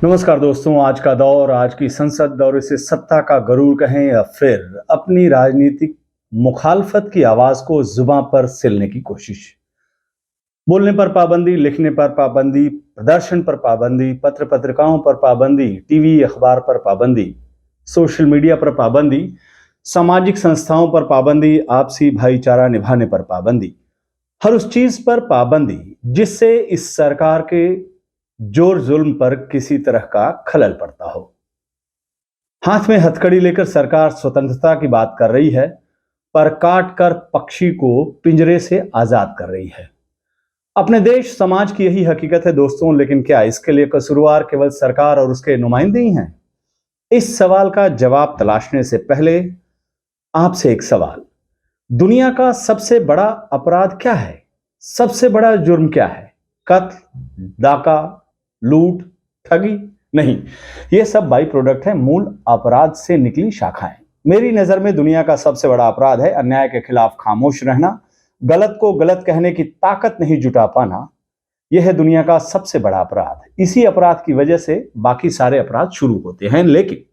नमस्कार दोस्तों, आज का दौर, आज की संसद और इसे सत्ता का गरूर कहें या फिर अपनी राजनीतिक मुखालफत की आवाज को जुबां पर सिलने की कोशिश। बोलने पर पाबंदी, लिखने पर पाबंदी, प्रदर्शन पर पाबंदी, पत्र पत्रिकाओं पर पाबंदी, टीवी अखबार पर पाबंदी, सोशल मीडिया पर पाबंदी, सामाजिक संस्थाओं पर पाबंदी, आपसी भाईचारा निभाने पर पाबंदी, हर उस चीज पर पाबंदी जिससे इस सरकार के जोर जुल्म पर किसी तरह का खलल पड़ता हो। हाथ में हथकड़ी लेकर सरकार स्वतंत्रता की बात कर रही है, पर काट कर पक्षी को पिंजरे से आजाद कर रही है। अपने देश समाज की यही हकीकत है दोस्तों, लेकिन क्या इसके लिए कसूरवार केवल सरकार और उसके नुमाइंदे ही हैं? इस सवाल का जवाब तलाशने से पहले आपसे एक सवाल। दुनिया का सबसे बड़ा अपराध क्या है? सबसे बड़ा जुर्म क्या है? कत्ल, डाका, लूट, ठगी? नहीं, ये सब बाई प्रोडक्ट है, मूल अपराध से निकली शाखाएं। मेरी नजर में दुनिया का सबसे बड़ा अपराध है अन्याय के खिलाफ खामोश रहना, गलत को गलत कहने की ताकत नहीं जुटा पाना। यह है दुनिया का सबसे बड़ा अपराध। इसी अपराध की वजह से बाकी सारे अपराध शुरू होते हैं। लेकिन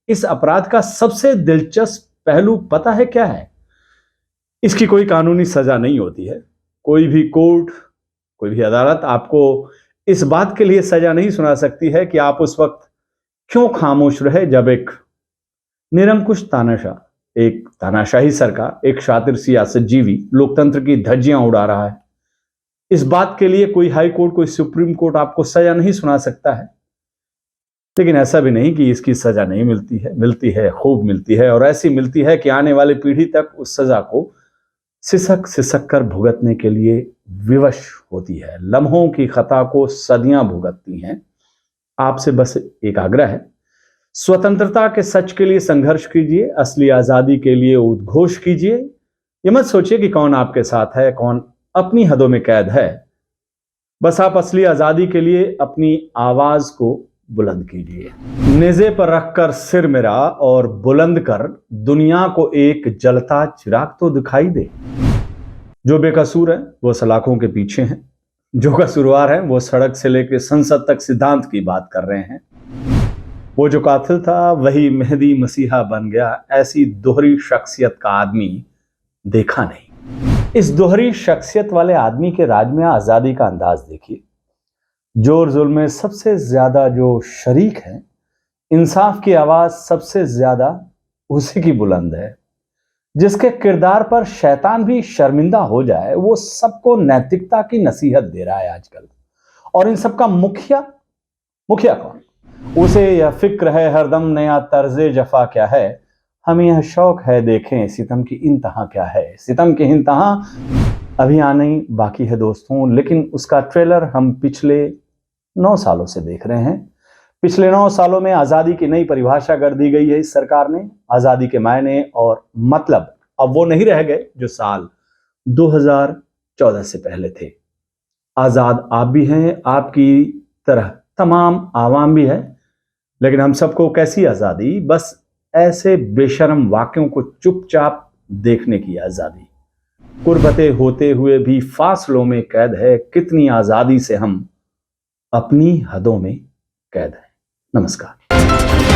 इस अपराध का सबसे दिलचस्प पहलू पता है क्या है? इसकी कोई कानूनी सजा नहीं होती है। कोई भी कोर्ट, कोई भी अदालत आपको इस बात के लिए सजा नहीं सुना सकती है कि आप उस वक्त क्यों खामोश रहे जब एक निरंकुश तानाशाह, एक तानाशाही सरकार, एक शातिर सियासतजीवी लोकतंत्र की धज्जियां उड़ा रहा है। इस बात के लिए कोई हाई कोर्ट, कोई सुप्रीम कोर्ट आपको सजा नहीं सुना सकता है। लेकिन ऐसा भी नहीं कि इसकी सजा नहीं मिलती है, मिलती है, खूब मिलती है, और ऐसी मिलती है कि आने वाली पीढ़ी तक उस सजा को सिसक सिसक कर भुगतने के लिए विवश होती है। लम्हों की खता को सदियां भुगतती हैं। आपसे बस एक आग्रह है, स्वतंत्रता के सच के लिए संघर्ष कीजिए, असली आजादी के लिए उद्घोष कीजिए। ये मत सोचिए कि कौन आपके साथ है, कौन अपनी हदों में कैद है। बस आप असली आजादी के लिए अपनी आवाज को बुलंद कीजिए। नेज़े पर रखकर सिर मेरा और बुलंद कर दुनिया को एक जलता चिराग तो दिखाई दे। जो बेकसूर है वो सलाखों के पीछे हैं, जो कसूरवार है वो सड़क से लेकर संसद तक सिद्धांत की बात कर रहे हैं। वो जो कातिल था वही मेहदी मसीहा बन गया। ऐसी दोहरी शख्सियत का आदमी देखा नहीं। इस दोहरी शख्सियत वाले आदमी के राज में आजादी का अंदाज देखिए। जोर जुल्म में सबसे ज्यादा जो शरीक है, इंसाफ की आवाज सबसे ज्यादा उसी की बुलंद है। जिसके किरदार पर शैतान भी शर्मिंदा हो जाए, वो सबको नैतिकता की नसीहत दे रहा है आजकल। और इन सबका मुखिया कौन? उसे यह फिक्र है हरदम नया तर्जे जफा क्या है। हमें यह शौक है देखें सितम की इंतहा क्या है। सितम की इंतहा अभी आने बाकी है दोस्तों, लेकिन उसका ट्रेलर हम पिछले 9 सालों से देख रहे हैं। पिछले 9 सालों में आजादी की नई परिभाषा कर दी गई है इस सरकार ने। आजादी के मायने और मतलब अब वो नहीं रह गए जो साल 2014 से पहले थे। आजाद आप भी हैं, आपकी तरह तमाम आवाम भी है, लेकिन हम सबको कैसी आजादी? बस ऐसे बेशर्म वाक्यों को चुपचाप देखने की आजादी। कुर्बते होते हुए भी फासलों में कैद है। कितनी आजादी से हम अपनी हदों में कैद हैं। नमस्कार।